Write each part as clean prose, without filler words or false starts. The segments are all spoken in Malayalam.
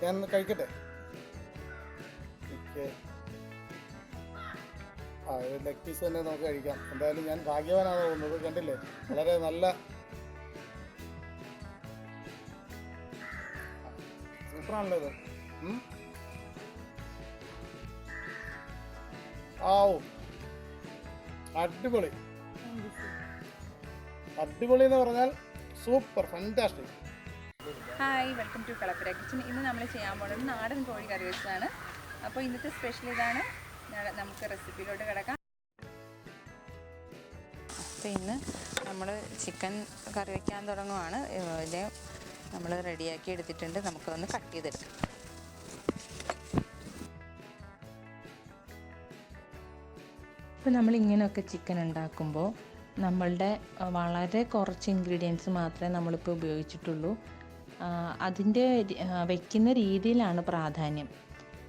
ഞാൻ കഴിക്കട്ടെ. ലെഗ് പീസ് തന്നെ നമുക്ക് കഴിക്കാം. എന്തായാലും ഞാൻ ഭാഗ്യവാനാണ് തോന്നുന്നത്. കണ്ടില്ലേ, വളരെ നല്ല സൂപ്പറാണല്ലോ ഇത്. അടിപൊളി അടിപൊളി എന്ന് പറഞ്ഞാൽ super fantastic. Hi, welcome to Kalappura kitchen. ഇന്ന് നമ്മൾ ചെയ്യാൻ പോകുന്നത് നാടൻ കോഴി കറി വെച്ചതാണ്. അപ്പോൾ ഇന്നത്തെ സ്പെഷ്യൽ ഇതാണ്. നമുക്ക് റെസിപ്പിയിലോട്ട് കിടക്കാം. അപ്പോൾ ഇന്ന് നമ്മൾ ചിക്കൻ കറി വയ്ക്കാൻ തുടങ്ങുവാണ്. ഇത് നമ്മൾ റെഡിയാക്കി എടുത്തിട്ടുണ്ട്. നമുക്കൊന്ന് കട്ട് ചെയ്തെടുക്കാം. ഇപ്പോൾ നമ്മളിങ്ങനെയൊക്കെ ചിക്കൻ ഉണ്ടാക്കുമ്പോൾ നമ്മളുടെ വളരെ കുറച്ച് ഇൻഗ്രീഡിയൻസ് മാത്രമേ നമ്മളിപ്പോൾ ഉപയോഗിച്ചിട്ടുള്ളൂ. അതിൻ്റെ വയ്ക്കുന്ന രീതിയിലാണ് പ്രാധാന്യം.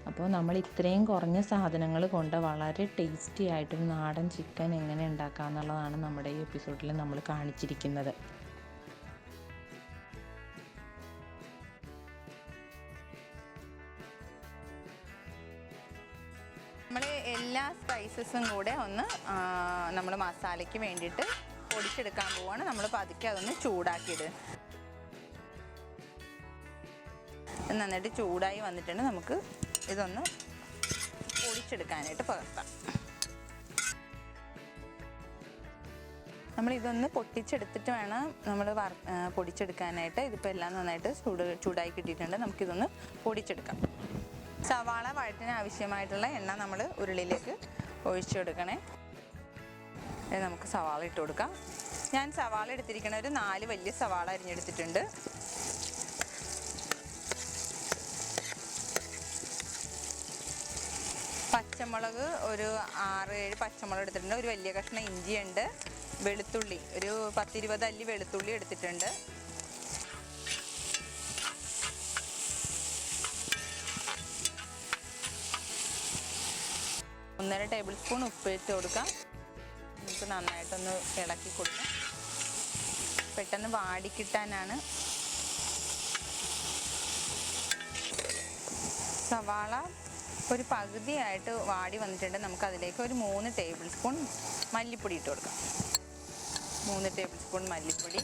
അപ്പോൾ നമ്മൾ ഇത്രയും കുറഞ്ഞ സാധനങ്ങൾ കൊണ്ട് വളരെ ടേസ്റ്റി ആയിട്ടൊരു നാടൻ ചിക്കൻ എങ്ങനെ ഉണ്ടാക്കാം എന്നുള്ളതാണ് നമ്മുടെ ഈ എപ്പിസോഡിൽ നമ്മൾ കാണിച്ചിരിക്കുന്നത്. നമ്മൾ എല്ലാ സ്പൈസസും കൂടെ ഒന്ന് നമ്മൾ മസാലയ്ക്ക് വേണ്ടിയിട്ട് പൊടിച്ചെടുക്കാൻ പോവുകയാണ്. നമ്മൾ പതുക്കെ അതൊന്ന് ചൂടാക്കിയിടുക. നന്നായിട്ട് ചൂടായി വന്നിട്ടുണ്ട്. നമുക്ക് ഇതൊന്ന് പൊടിച്ചെടുക്കാനായിട്ട് പകർത്താം. നമ്മളിതൊന്ന് പൊട്ടിച്ചെടുത്തിട്ട് വേണം നമ്മൾ പൊടിച്ചെടുക്കാനായിട്ട്. ഇതിപ്പോൾ എല്ലാം നന്നായിട്ട് ചൂടായി കിട്ടിയിട്ടുണ്ട്. നമുക്കിതൊന്ന് പൊടിച്ചെടുക്കാം. സവാള വഴറ്റിന് ആവശ്യമായിട്ടുള്ള എണ്ണ നമ്മൾ ഉരുളിയിലേക്ക് ഒഴിച്ചു കൊടുക്കണേ. നമുക്ക് സവാള ഇട്ട് കൊടുക്കാം. ഞാൻ സവാള എടുത്തിരിക്കണ ഒരു 4 വലിയ സവാള അരിഞ്ഞെടുത്തിട്ടുണ്ട്. പച്ചമുളക് ഒരു 6-7 പച്ചമുളക് എടുത്തിട്ടുണ്ട്. ഒരു വലിയ കഷ്ണം ഇഞ്ചിയുണ്ട്. വെളുത്തുള്ളി ഒരു 10-20 അല്ലി വെളുത്തുള്ളി എടുത്തിട്ടുണ്ട്. ഒന്നര ടേബിൾ സ്പൂൺ ഉപ്പ് ഇട്ട് കൊടുക്കാം. നമുക്ക് നന്നായിട്ടൊന്ന് ഇളക്കി കൊടുക്കാം. പെട്ടെന്ന് വാടിക്കിട്ടാനാണ്. സവാള ഒരു പകുതിയായിട്ട് വാടി വന്നിട്ടുണ്ട്. നമുക്കതിലേക്ക് ഒരു 3 ടേബിൾ സ്പൂൺ മല്ലിപ്പൊടി ഇട്ട് കൊടുക്കാം. 3 ടേബിൾ സ്പൂൺ മല്ലിപ്പൊടി,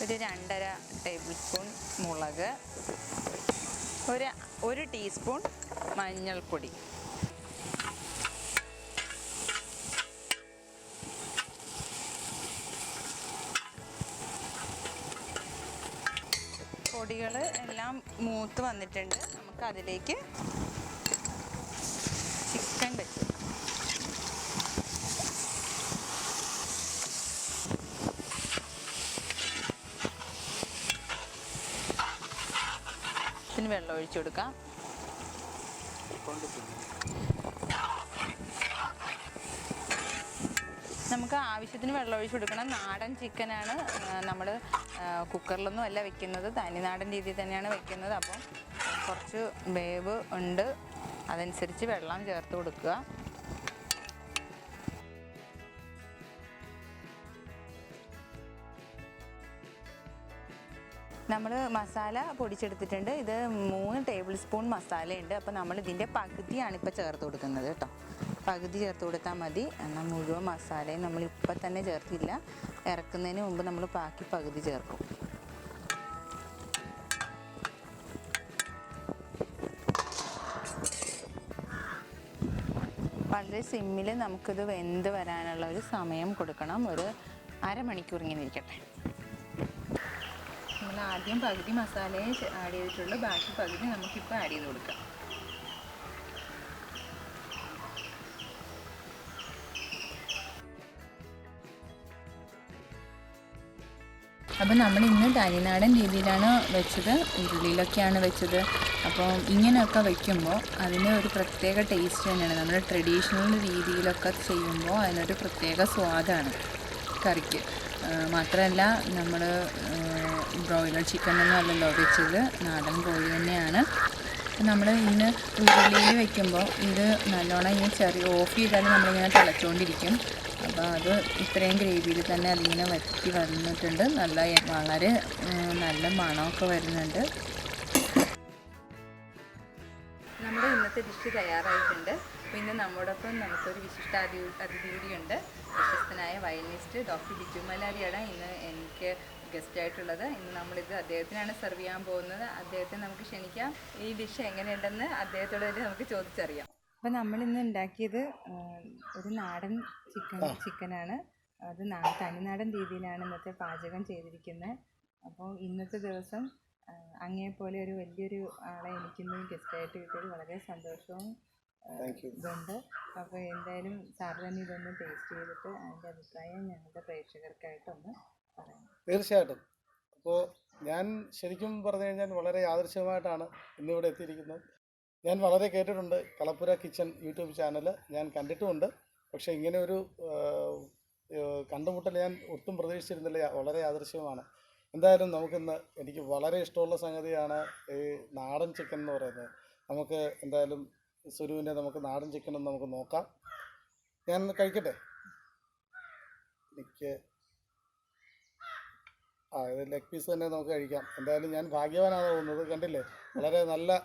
ഒരു 2.5 ടേബിൾ സ്പൂൺ മുളക്, ഒരു ടീസ്പൂൺ മഞ്ഞൾപ്പൊടി. പൊടികൾ എല്ലാം മൂത്ത് വന്നിട്ടുണ്ട്. നമുക്ക് അതിലേക്ക് ചിക്കൻ വെച്ച് ഇതിന് വെള്ളം ഒഴിച്ചു കൊടുക്കാം. നമുക്ക് ആവശ്യത്തിന് വെള്ളം ഒഴിച്ചു കൊടുക്കണം. നാടൻ ചിക്കനാണ്. നമ്മൾ കുക്കറിലൊന്നും അല്ല വെക്കുന്നത്, തനിനാടൻ രീതിയിൽ തന്നെയാണ് വെക്കുന്നത്. അപ്പം കുറച്ച് വേവ് ഉണ്ട്, അതനുസരിച്ച് വെള്ളം ചേർത്ത് കൊടുക്കുക. നമ്മൾ മസാല പൊടിച്ചെടുത്തിട്ടുണ്ട്. ഇത് 3 ടേബിൾ സ്പൂൺ മസാലയുണ്ട്. അപ്പോൾ നമ്മൾ ഇതിൻ്റെ പകുതിയാണ് ഇപ്പോൾ ചേർത്ത് കൊടുക്കുന്നത് കേട്ടോ. പകുതി ചേർത്ത് കൊടുത്താൽ മതി. എന്നാൽ മുഴുവൻ മസാലയും നമ്മൾ ഇപ്പം തന്നെ ചേർത്തില്ല. ഇറക്കുന്നതിന് മുമ്പ് നമ്മൾ ബാക്കി പകുതി ചേർക്കും. വളരെ സിമ്മിൽ നമുക്കിത് വെന്ത് വരാനുള്ള ഒരു സമയം കൊടുക്കണം. ഒരു അരമണിക്കൂർ ഇങ്ങനെ ഇരിക്കട്ടെ. നമ്മൾ ആദ്യം പകുതി മസാലയെ ആഡ് ചെയ്തിട്ടുള്ളൂ. ബാക്കി പകുതി നമുക്കിപ്പോൾ ആഡ് ചെയ്ത് കൊടുക്കാം. അപ്പോൾ നമ്മൾ ഇന്ന് തനിനാടൻ രീതിയിലാണ് വെച്ചത്. ഉരുളിയിലൊക്കെയാണ് വെച്ചത്. അപ്പോൾ ഇങ്ങനെയൊക്കെ വയ്ക്കുമ്പോൾ അതിന് ഒരു പ്രത്യേക ടേസ്റ്റ് തന്നെയാണ്. നമ്മൾ ട്രഡീഷണൽ രീതിയിലൊക്കെ ചെയ്യുമ്പോൾ അതിനൊരു പ്രത്യേക സ്വാദാണ് കറിക്ക്. മാത്രമല്ല നമ്മൾ ബ്രോയിലർ ചിക്കനൊന്നും അല്ലല്ലോ വെച്ചത്, നാടൻ കോഴി തന്നെയാണ്. നമ്മൾ ഇന്ന് ഉരുളിയിൽ വെക്കുമ്പോൾ ഇത് നല്ലോണം ഇങ്ങനെ ചെറിയ ഓഫ് ചെയ്താലും നമ്മളിങ്ങനെ തിളച്ചുകൊണ്ടിരിക്കും. അപ്പോൾ അത് ഇത്രയും ഗ്രേവിയിൽ തന്നെ അതിങ്ങനെ വറ്റി വന്നിട്ടുണ്ട്. വളരെ നല്ല മണമൊക്കെ വരുന്നുണ്ട്. ഇന്നത്തെ ഡിഷ് തയ്യാറായിട്ടുണ്ട്. അപ്പോൾ ഇന്ന് നമ്മോടൊപ്പം നമുക്കൊരു വിശിഷ്ട അതിഥി കൂടിയുണ്ട്. പ്രശസ്തനായ വയലിനിസ്റ്റ് ഡോക്ടർ ബിജു മല്ലാരിയാണ് ഇന്ന് എനിക്ക് ഗസ്റ്റായിട്ടുള്ളത്. ഇന്ന് നമ്മളിത് അദ്ദേഹത്തിനാണ് സെർവ് ചെയ്യാൻ പോകുന്നത്. അദ്ദേഹത്തെ നമുക്ക് ക്ഷണിക്കാം. ഈ ഡിഷ് എങ്ങനെയുണ്ടെന്ന് അദ്ദേഹത്തോട് നമുക്ക് ചോദിച്ചറിയാം. അപ്പോൾ നമ്മളിന്ന് ഉണ്ടാക്കിയത് ഒരു നാടൻ ചിക്കനാണ്. അത് തനിനാടൻ രീതിയിലാണ് ഇന്നത്തെ പാചകം ചെയ്തിരിക്കുന്നത്. അപ്പോൾ ഇന്നത്തെ ദിവസം അങ്ങേപ്പോലെ ഒരു വലിയൊരു ആളെ എനിക്കിന്ന് ഗസ്റ്റായിട്ട് കിട്ടിയത് വളരെ സന്തോഷവും ഇതുണ്ട്. അപ്പോൾ എന്തായാലും സാർ തന്നെ ഇതൊന്ന് ടേസ്റ്റ് ചെയ്തിട്ട് അതിൻ്റെ അഭിപ്രായം ഞങ്ങളുടെ പ്രേക്ഷകർക്കായിട്ടൊന്ന് പറയാം. തീർച്ചയായിട്ടും. അപ്പോൾ ഞാൻ ശരിക്കും പറഞ്ഞു കഴിഞ്ഞാൽ വളരെ യാദൃശ്ചികമായിട്ടാണ് ഇന്നിവിടെ എത്തിയിരിക്കുന്നത്. ഞാൻ വളരെ കേട്ടിട്ടുണ്ട് കളപ്പുര കിച്ചൺ യൂട്യൂബ് ചാനൽ, ഞാൻ കണ്ടിട്ടുമുണ്ട്. പക്ഷേ ഇങ്ങനെ ഒരു കണ്ടുമുട്ടൽ ഞാൻ ഒട്ടും പ്രതീക്ഷിച്ചിരുന്നില്ല. വളരെ യാദൃശ്ചികമാണ്. എന്തായാലും നമുക്കിന്ന് എനിക്ക് വളരെ ഇഷ്ടമുള്ള സംഗതിയാണ് ഈ നാടൻ ചിക്കൻ എന്ന് പറയുന്നത്. നമുക്ക് എന്തായാലും സുനുവിൻ്റെ നമുക്ക് നാടൻ ചിക്കനൊന്ന് നമുക്ക് നോക്കാം. ഞാൻ കഴിക്കട്ടെ. എനിക്ക് ഇത് ലെഗ് പീസ് തന്നെ നമുക്ക് കഴിക്കാം. എന്തായാലും ഞാൻ ഭാഗ്യവാനാണ് തോന്നുന്നത്. കണ്ടില്ലേ, വളരെ നല്ല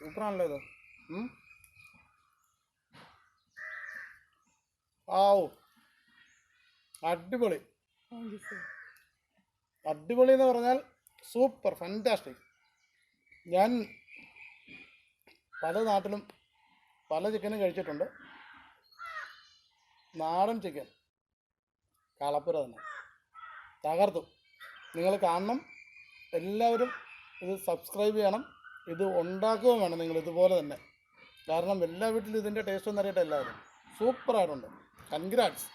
സൂപ്പറാണല്ലോ ഇത്. ആവൂ, അടിപൊളി. അടിപൊളി എന്ന് പറഞ്ഞാൽ സൂപ്പർ, ഫാന്റാസ്റ്റിക്. ഞാൻ പല നാട്ടിലും പല ചിക്കനും കഴിച്ചിട്ടുണ്ട്. നാടൻ ചിക്കൻ കളപ്പുര തന്നെ തകർത്തു. നിങ്ങൾ കാണണം, എല്ലാവരും ഇത് സബ്സ്ക്രൈബ് ചെയ്യണം. ഇത് ഉണ്ടാക്കുകയും വേണം നിങ്ങൾ ഇതുപോലെ തന്നെ. കാരണം എല്ലാ വീട്ടിലും ഇതിൻ്റെ ടേസ്റ്റ് ഒന്നും അറിയട്ടെ എല്ലാവരും. സൂപ്പറായിട്ടുണ്ട്. കൺഗ്രാറ്റ്സ്.